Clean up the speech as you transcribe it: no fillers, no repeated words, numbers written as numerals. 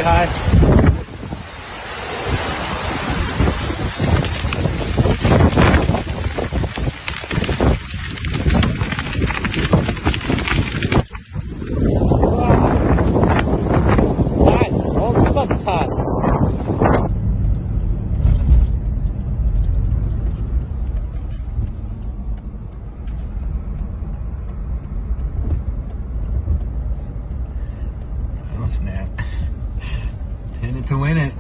hi. Todd, oh, come on, Todd. Oh snap. In it to win it.